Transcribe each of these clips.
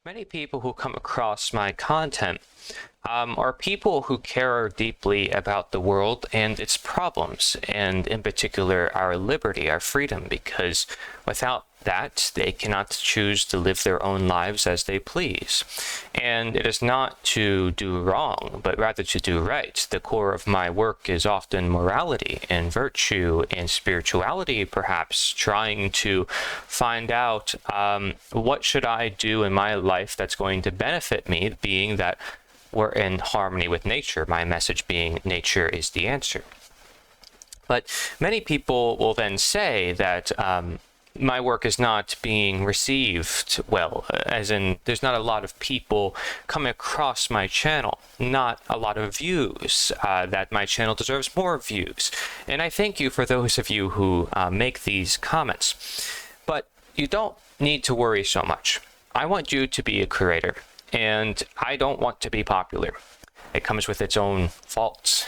Many people who come across my content are people who care deeply about the world and its problems, and in particular our liberty, our freedom, because without that they cannot choose to live their own lives as they please. And it is not to do wrong, but rather to do right. The core of my work is often morality and virtue and spirituality, perhaps trying to find out what should I do in my life that's going to benefit me, being that we're in harmony with nature, my message being nature is the answer. But many people will then say that my work is not being received well, as in there's not a lot of people coming across my channel, not a lot of views, that my channel deserves more views. And I thank you for those of you who make these comments. But you don't need to worry so much. I want you to be a creator, and I don't want to be popular. It comes with its own faults.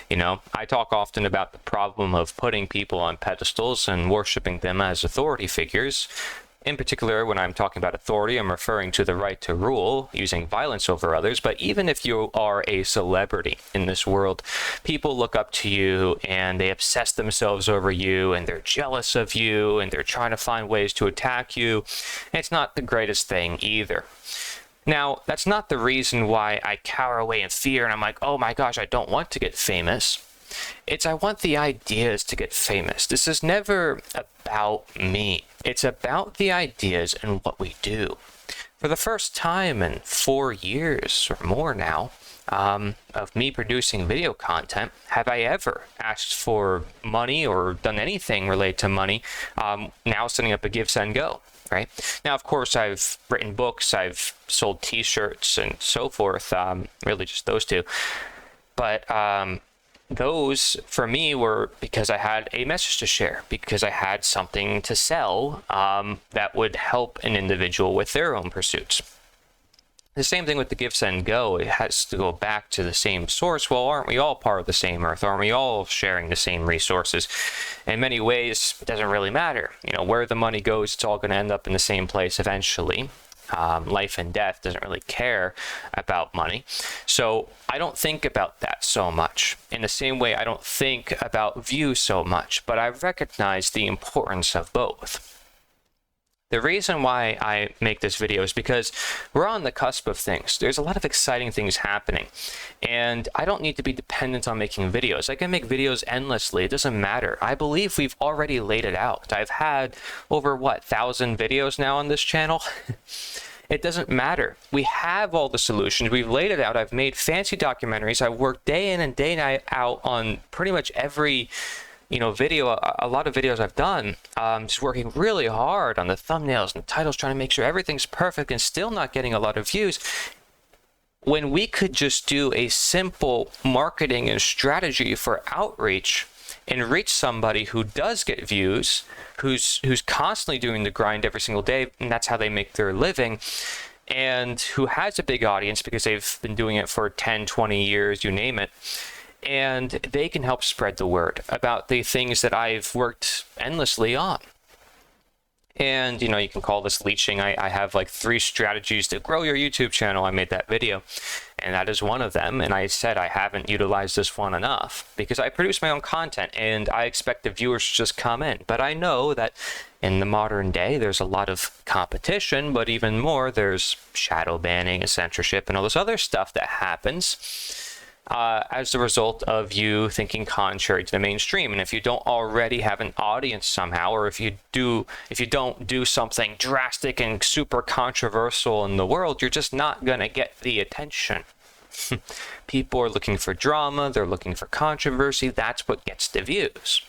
You know, I talk often about the problem of putting people on pedestals and worshiping them as authority figures. In particular, when I'm talking about authority, I'm referring to the right to rule, using violence over others. But even if you are a celebrity in this world, people look up to you and they obsess themselves over you, and they're jealous of you, and they're trying to find ways to attack you. It's not the greatest thing either. Now, that's not the reason why I cower away in fear and I'm like, oh my gosh, I don't want to get famous. It's I want the ideas to get famous. This is never about me. It's about the ideas and what we do. For the first time in 4 years or more now of me producing video content, have I ever asked for money or done anything related to money, now setting up a give, send, go. Right? Now, of course, I've written books, I've sold t-shirts and so forth, really just those two. But those, for me, were because I had a message to share, because I had something to sell that would help an individual with their own pursuits. The same thing with the give, send, go. It has to go back to the same source. Well, aren't we all part of the same earth? Aren't we all sharing the same resources? In many ways, it doesn't really matter. You know, where the money goes, it's all going to end up in the same place eventually. Life and death doesn't really care about money. So I don't think about that so much. In the same way, I don't think about views so much, but I recognize the importance of both. The reason why I make this video is because we're on the cusp of things. There's a lot of exciting things happening, and I don't need to be dependent on making videos. I can make videos endlessly. It doesn't matter. I believe we've already laid it out. I've had over, 1,000 videos now on this channel? It doesn't matter. We have all the solutions. We've laid it out. I've made fancy documentaries. I've worked day in and day out on pretty much every video, a lot of videos I've done, just working really hard on the thumbnails and the titles, trying to make sure everything's perfect and still not getting a lot of views. When we could just do a simple marketing and strategy for outreach and reach somebody who does get views, who's constantly doing the grind every single day, and that's how they make their living, and who has a big audience because they've been doing it for 10, 20 years, you name it. And they can help spread the word about the things that I've worked endlessly on. And, you can call this leeching. I have like 3 strategies to grow your YouTube channel. I made that video, and that is one of them. And I said I haven't utilized this one enough because I produce my own content and I expect the viewers to just come in. But I know that in the modern day, there's a lot of competition, but even more, there's shadow banning and censorship and all this other stuff that happens as a result of you thinking contrary to the mainstream. And if you don't already have an audience somehow, or if you don't do something drastic and super controversial in the world, you're just not gonna get the attention. People are looking for drama, they're looking for controversy. That's what gets the views.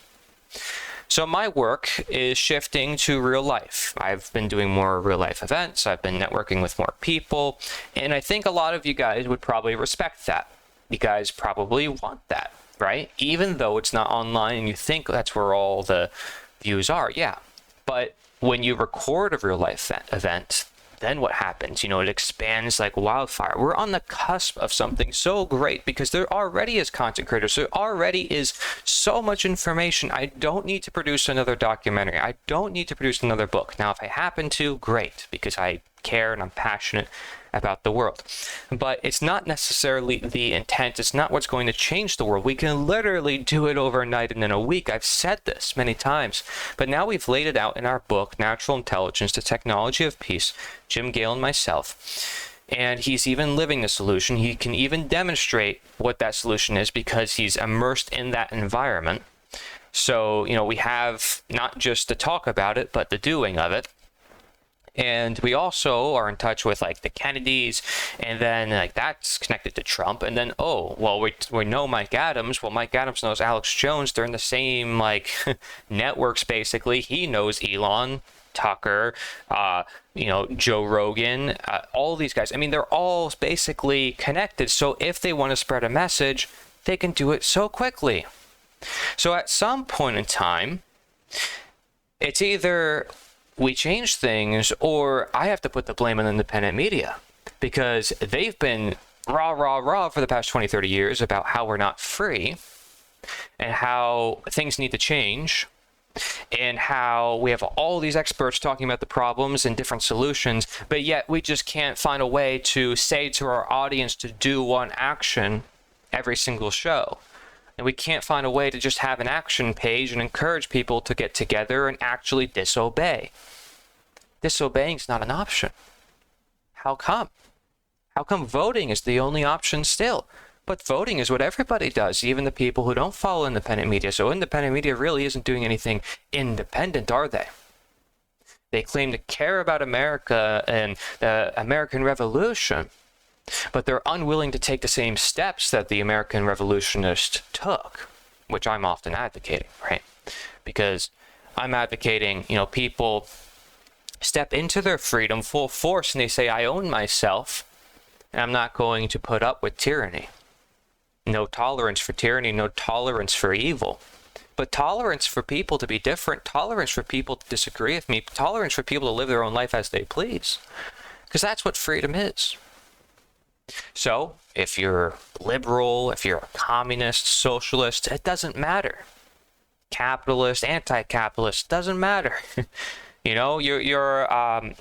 So my work is shifting to real life. I've been doing more real life events, I've been networking with more people, and I think a lot of you guys would probably respect that. You guys probably want that, right? Even though it's not online and you think that's where all the views are, yeah. But when you record a real life event, then what happens? It expands like wildfire. We're on the cusp of something so great because there already is content creators. There already is so much information. I don't need to produce another documentary. I don't need to produce another book. Now, if I happen to, great, because I care and I'm passionate about the world. But it's not necessarily the intent. It's not what's going to change the world. We can literally do it overnight and in a week. I've said this many times, but now we've laid it out in our book, Natural Intelligence, The Technology of Peace, Jim Gale and myself. And he's even living the solution. He can even demonstrate what that solution is because he's immersed in that environment. So, we have not just the talk about it, but the doing of it. And we also are in touch with like the Kennedys, and then like that's connected to Trump. And then, we know Mike Adams. Well, Mike Adams knows Alex Jones. They're in the same like networks, basically. He knows Elon, Tucker, Joe Rogan, all these guys. I mean, they're all basically connected. So if they want to spread a message, they can do it so quickly. So at some point in time, it's either we change things or I have to put the blame on independent media because they've been rah for the past 20, 30 years about how we're not free and how things need to change and how we have all these experts talking about the problems and different solutions, but yet we just can't find a way to say to our audience to do one action every single show. And we can't find a way to just have an action page and encourage people to get together and actually disobey. Disobeying is not an option. How come? How come voting is the only option still? But voting is what everybody does, even the people who don't follow independent media. So independent media really isn't doing anything independent, are they? They claim to care about America and the American Revolution, but they're unwilling to take the same steps that the American revolutionists took, which I'm often advocating, right? Because I'm advocating, people step into their freedom full force and they say, I own myself and I'm not going to put up with tyranny. No tolerance for tyranny, no tolerance for evil. But tolerance for people to be different, tolerance for people to disagree with me, tolerance for people to live their own life as they please. Because that's what freedom is. So, if you're liberal, if you're a communist, socialist, it doesn't matter. Capitalist, anti-capitalist, doesn't matter. You're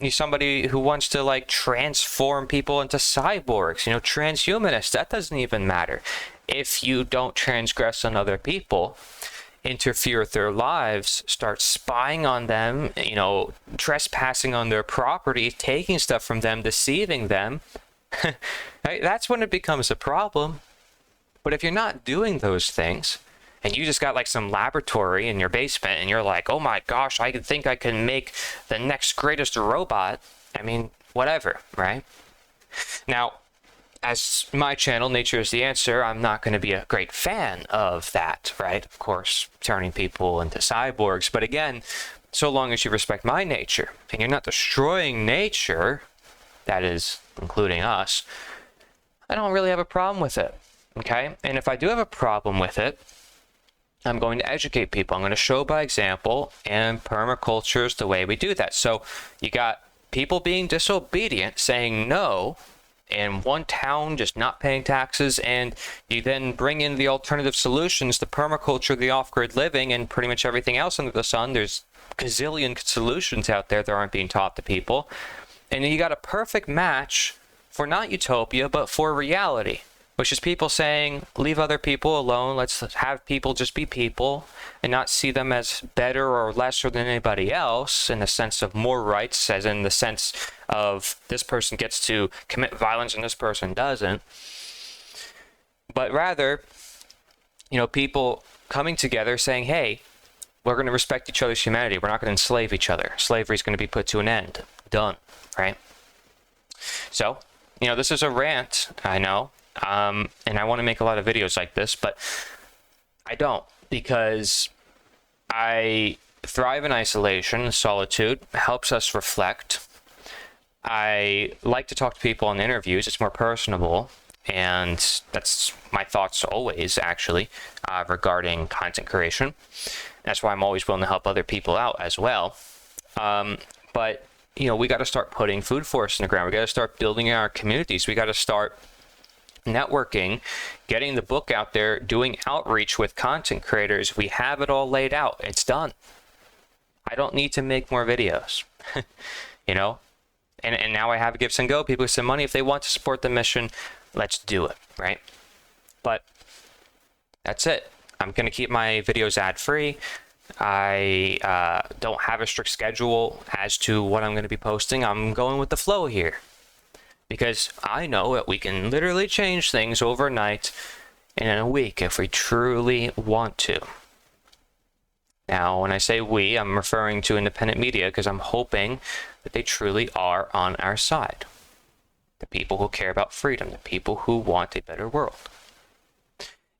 somebody who wants to like transform people into cyborgs, transhumanist, that doesn't even matter. If you don't transgress on other people, interfere with their lives, start spying on them, trespassing on their property, taking stuff from them, deceiving them, right? That's when it becomes a problem. But if you're not doing those things, and you just got like some laboratory in your basement, and you're like, oh my gosh, I think I can make the next greatest robot. I mean, whatever, right? Now, as my channel, Nature is the Answer, I'm not going to be a great fan of that, right? Of course, turning people into cyborgs. But again, so long as you respect my nature, and you're not destroying nature, that is, including us, I don't really have a problem with it, okay? And if I do have a problem with it, I'm going to educate people. I'm going to show by example, and permaculture is the way we do that. So you got people being disobedient, saying no, in one town just not paying taxes, and you then bring in the alternative solutions, the permaculture, the off-grid living, and pretty much everything else under the sun. There's gazillion solutions out there that aren't being taught to people. And you got a perfect match for not utopia, but for reality, which is people saying, leave other people alone. Let's have people just be people and not see them as better or lesser than anybody else in the sense of more rights, as in the sense of this person gets to commit violence and this person doesn't. But rather, people coming together saying, hey, we're going to respect each other's humanity. We're not going to enslave each other. Slavery is going to be put to an end. Done. Right? So, this is a rant, I know. And I want to make a lot of videos like this, but I don't, because I thrive in isolation. Solitude helps us reflect. I like to talk to people in interviews. It's more personable, and that's my thoughts always, actually, regarding content creation. That's why I'm always willing to help other people out as well. But, we got to start putting food forests in the ground. We got to start building our communities. We got to start networking, getting the book out there, doing outreach with content creators. We have it all laid out. It's done. I don't need to make more videos. And now I have Gifts and Go. People send money if they want to support the mission. Let's do it, right? But that's it. I'm going to keep my videos ad-free. I don't have a strict schedule as to what I'm going to be posting. I'm going with the flow here, because I know that we can literally change things overnight and in a week if we truly want to. Now, when I say we, I'm referring to independent media, because I'm hoping that they truly are on our side. The people who care about freedom, the people who want a better world.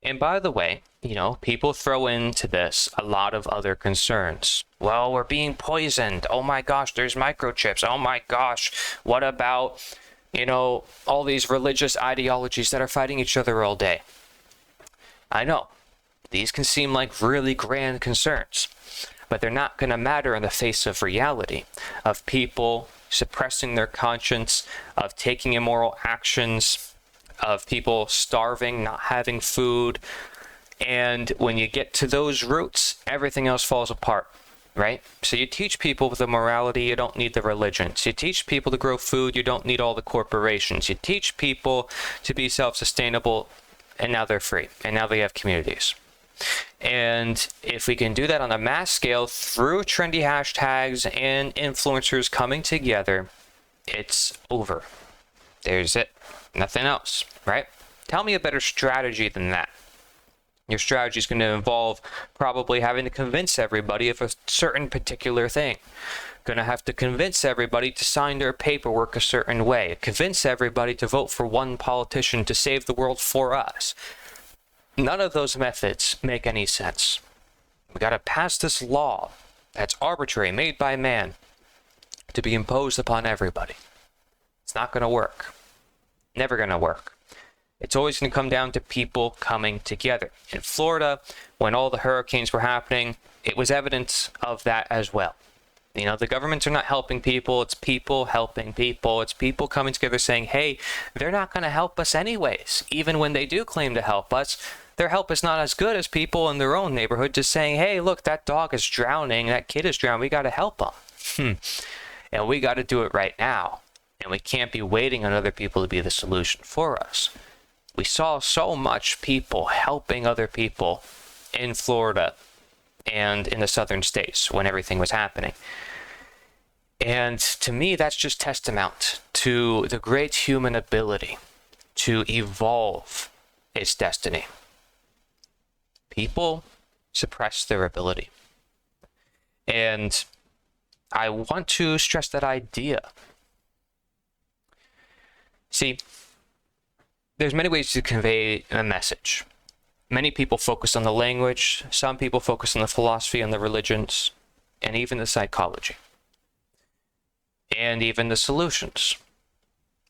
And by the way, you know, people throw into this a lot of other concerns. Well, we're being poisoned. Oh my gosh, there's microchips. Oh my gosh, what about, you know, all these religious ideologies that are fighting each other all day? I know, these can seem like really grand concerns, but they're not going to matter in the face of reality, of people suppressing their conscience, of taking immoral actions, of people starving, not having food. And when you get to those roots, everything else falls apart, right? So you teach people the morality, you don't need the religions. You teach people to grow food, you don't need all the corporations. You teach people to be self-sustainable, and now they're free, and now they have communities. And if we can do that on a mass scale through trendy hashtags and influencers coming together, it's over. There's it. Nothing else, right? Tell me a better strategy than that. Your strategy is going to involve probably having to convince everybody of a certain particular thing. Going to have to convince everybody to sign their paperwork a certain way. Convince everybody to vote for one politician to save the world for us. None of those methods make any sense. We got to pass this law that's arbitrary, made by man, to be imposed upon everybody. It's not going to work. Never going to work. It's always going to come down to people coming together. In Florida, when all the hurricanes were happening, it was evidence of that as well. You know, the governments are not helping people. It's people helping people. It's people coming together saying, hey, they're not going to help us anyways. Even when they do claim to help us, their help is not as good as people in their own neighborhood just saying, hey, look, that dog is drowning. That kid is drowning. We got to help them. And we got to do it right now. And we can't be waiting on other people to be the solution for us. We saw so much people helping other people in Florida and in the southern states when everything was happening. And to me, that's just testament to the great human ability to evolve its destiny. People suppress their ability. And I want to stress that idea. See, there's many ways to convey a message. Many people focus on the language, some people focus on the philosophy and the religions, and even the psychology, and even the solutions,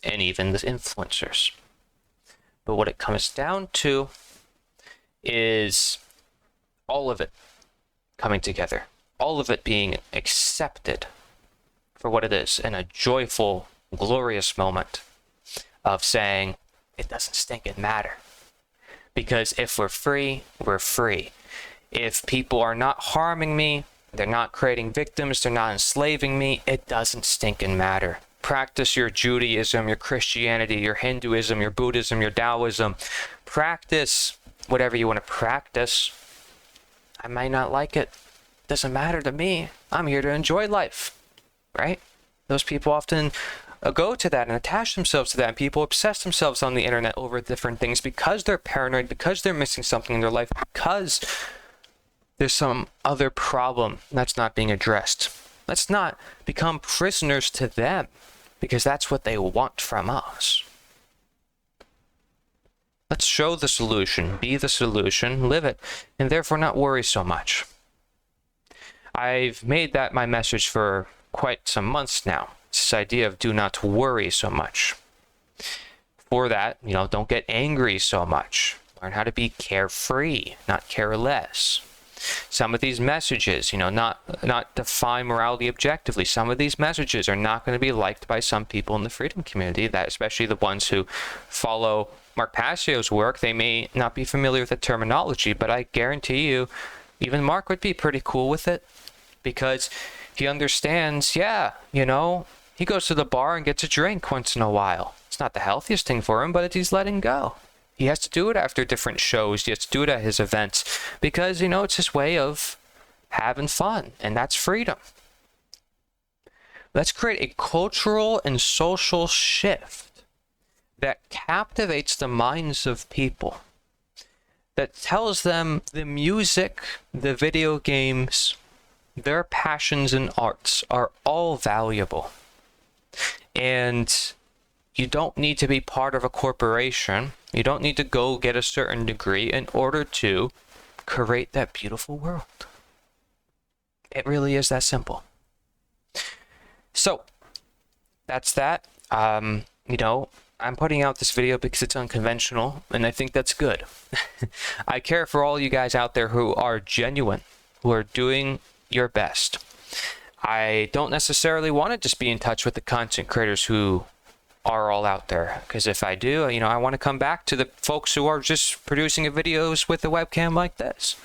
and even the influencers. But what it comes down to is all of it coming together, all of it being accepted for what it is, in a joyful, glorious moment of saying, it doesn't stinking matter. Because if we're free, we're free. If people are not harming me, they're not creating victims, they're not enslaving me, it doesn't stinking matter. Practice your Judaism, your Christianity, your Hinduism, your Buddhism, your Taoism. Practice whatever you want to practice. I might not like it. Doesn't matter to me. I'm here to enjoy life, right? Those people often go to that and attach themselves to that, and people obsess themselves on the internet over different things because they're paranoid, because they're missing something in their life, because there's some other problem that's not being addressed. Let's not become prisoners to them, because that's what they want from us. Let's show the solution, be the solution, live it, and therefore not worry so much. I've made that my message for quite some months now. This idea of do not worry so much. For that, you know, don't get angry so much. Learn how to be carefree, not careless. Some of these messages, you know, not define morality objectively. Some of these messages are not going to be liked by some people in the freedom community, that especially the ones who follow Mark Passio's work. They may not be familiar with the terminology, but I guarantee you, even Mark would be pretty cool with it, because he understands, yeah, you know, He goes to the bar and gets a drink once in a while. It's not the healthiest thing for him, but he's letting go. He has to do it after different shows. He has to do it at his events because, it's his way of having fun, and that's freedom. Let's create a cultural and social shift that captivates the minds of people, that tells them the music, the video games, their passions and arts are all valuable. And you don't need to be part of a corporation. You don't need to go get a certain degree in order to create that beautiful world. It really is that simple. So, that's that. I'm putting out this video because it's unconventional, and I think that's good. I care for all you guys out there who are genuine, who are doing your best. I don't necessarily want to just be in touch with the content creators who are all out there, because if I do, I want to come back to the folks who are just producing videos with a webcam like this.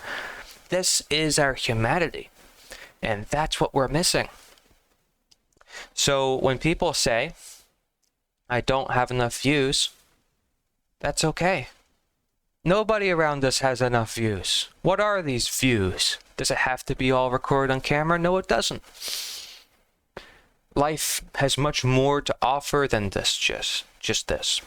This is our humanity, and that's what we're missing. So when people say, I don't have enough views, that's okay. Nobody around us has enough views. What are these views? Does it have to be all recorded on camera? No, it doesn't. Life has much more to offer than this, just this.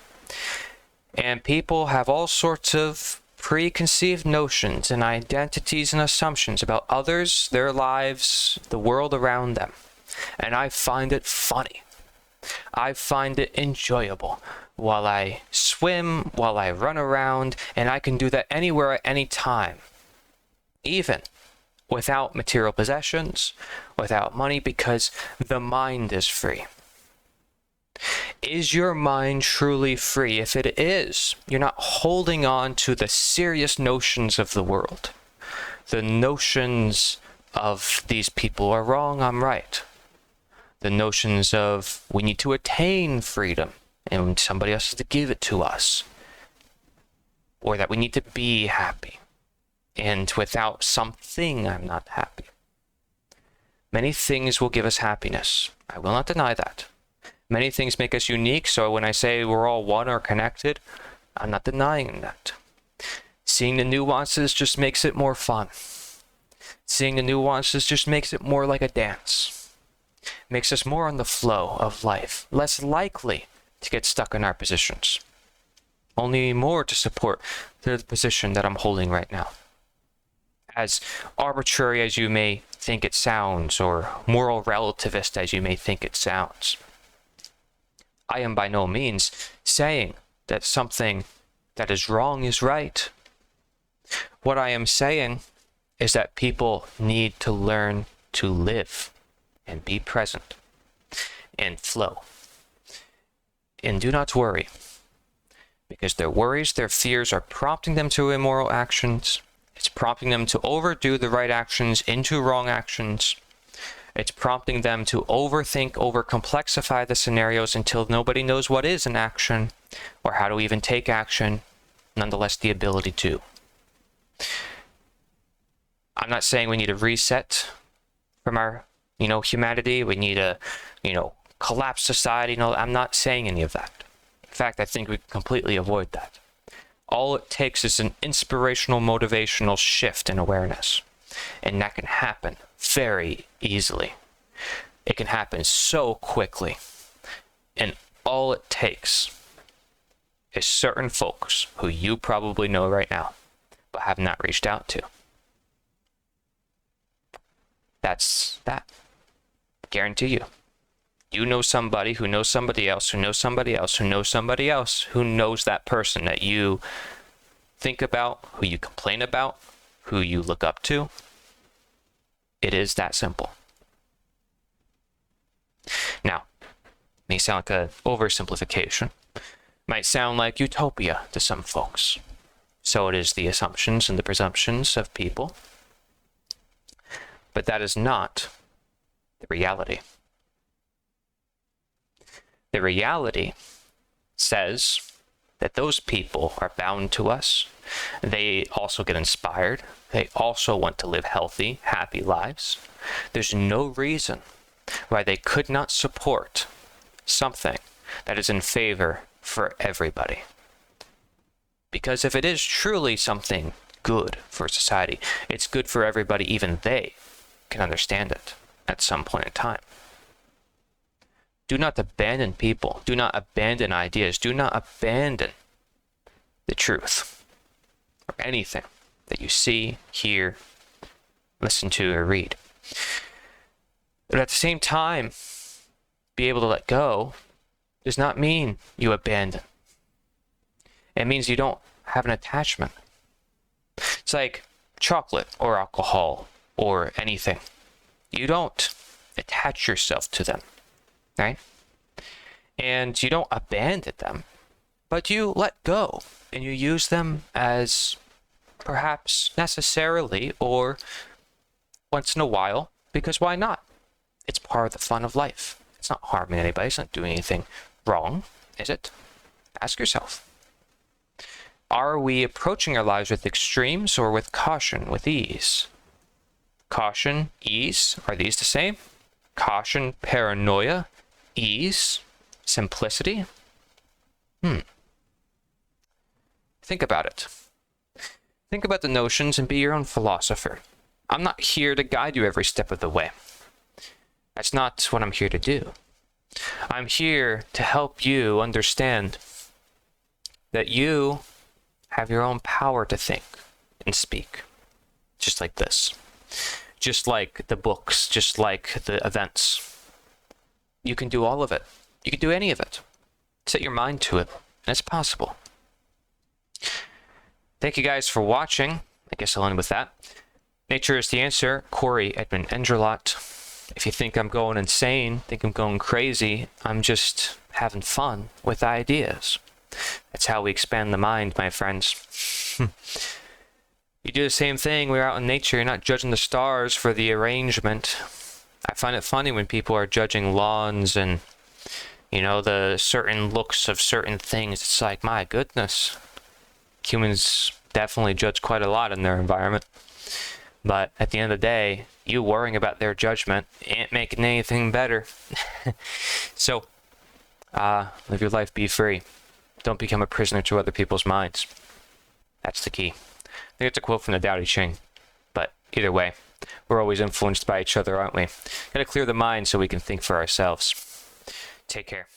And people have all sorts of preconceived notions and identities and assumptions about others, their lives, the world around them. And I find it funny. I find it enjoyable while I swim, while I run around, and I can do that anywhere at any time. Even without material possessions, without money, because the mind is free. Is your mind truly free? If it is, you're not holding on to the serious notions of the world. The notions of these people are wrong, I'm right. The notions of we need to attain freedom and somebody else has to give it to us. Or that we need to be happy. And without something, I'm not happy. Many things will give us happiness. I will not deny that. Many things make us unique, so when I say we're all one or connected, I'm not denying that. Seeing the nuances just makes it more fun. Seeing the nuances just makes it more like a dance. Makes us more on the flow of life, less likely to get stuck in our positions. Only more to support the position that I'm holding right now. As arbitrary as you may think it sounds, or moral relativist as you may think it sounds, I am by no means saying that something that is wrong is right. What I am saying is that people need to learn to live and be present and flow. And do not worry, because their worries, their fears are prompting them to immoral actions. It's prompting them to overdo the right actions into wrong actions. It's prompting them to overthink, overcomplexify the scenarios until nobody knows what is an action or how to even take action, nonetheless the ability to. I'm not saying we need a reset from our humanity. We need a, collapse society. No, I'm not saying any of that. In fact, I think we can completely avoid that. All it takes is an inspirational, motivational shift in awareness. And that can happen very easily. It can happen so quickly. And all it takes is certain folks who you probably know right now, but have not reached out to. That's that. Guarantee you. You know somebody who knows somebody else, who knows somebody else, who knows somebody else, who knows that person that you think about, who you complain about, who you look up to. It is that simple. Now, may sound like an oversimplification. Might sound like utopia to some folks. So it is the assumptions and the presumptions of people. But that is not the reality. The reality says that those people are bound to us. They also get inspired. They also want to live healthy, happy lives. There's no reason why they could not support something that is in favor for everybody. Because if it is truly something good for society, it's good for everybody, even they can understand it at some point in time. Do not abandon people. Do not abandon ideas. Do not abandon the truth or anything that you see, hear, listen to, or read. But at the same time, be able to let go does not mean you abandon. It means you don't have an attachment. It's like chocolate or alcohol or anything. You don't attach yourself to them, right? And you don't abandon them, but you let go and you use them as perhaps necessarily or once in a while, because why not? It's part of the fun of life. It's not harming anybody. It's not doing anything wrong, is it? Ask yourself. Are we approaching our lives with extremes or with caution, with ease? Caution, ease, are these the same? Caution, paranoia, ease, simplicity? Think about it. Think about the notions and be your own philosopher. I'm not here to guide you every step of the way. That's not what I'm here to do. I'm here to help you understand that you have your own power to think and speak. Just like this. Just like the books, just like the events. You can do all of it. You can do any of it. Set your mind to it, and it's possible. Thank you guys for watching. I guess I'll end with that. Nature is the answer. Corey Edmund Engerlot. If you think I'm going insane, think I'm going crazy, I'm just having fun with ideas. That's how we expand the mind, my friends. You do the same thing. We're out in nature. You're not judging the stars for the arrangement. I find it funny when people are judging lawns and, you know, the certain looks of certain things. It's like, my goodness. Humans definitely judge quite a lot in their environment. But at the end of the day, you worrying about their judgment ain't making anything better. So, live your life, be free. Don't become a prisoner to other people's minds. That's the key. I think it's a quote from the Tao Te Ching. But either way, we're always influenced by each other, aren't we? Gotta clear the mind so we can think for ourselves. Take care.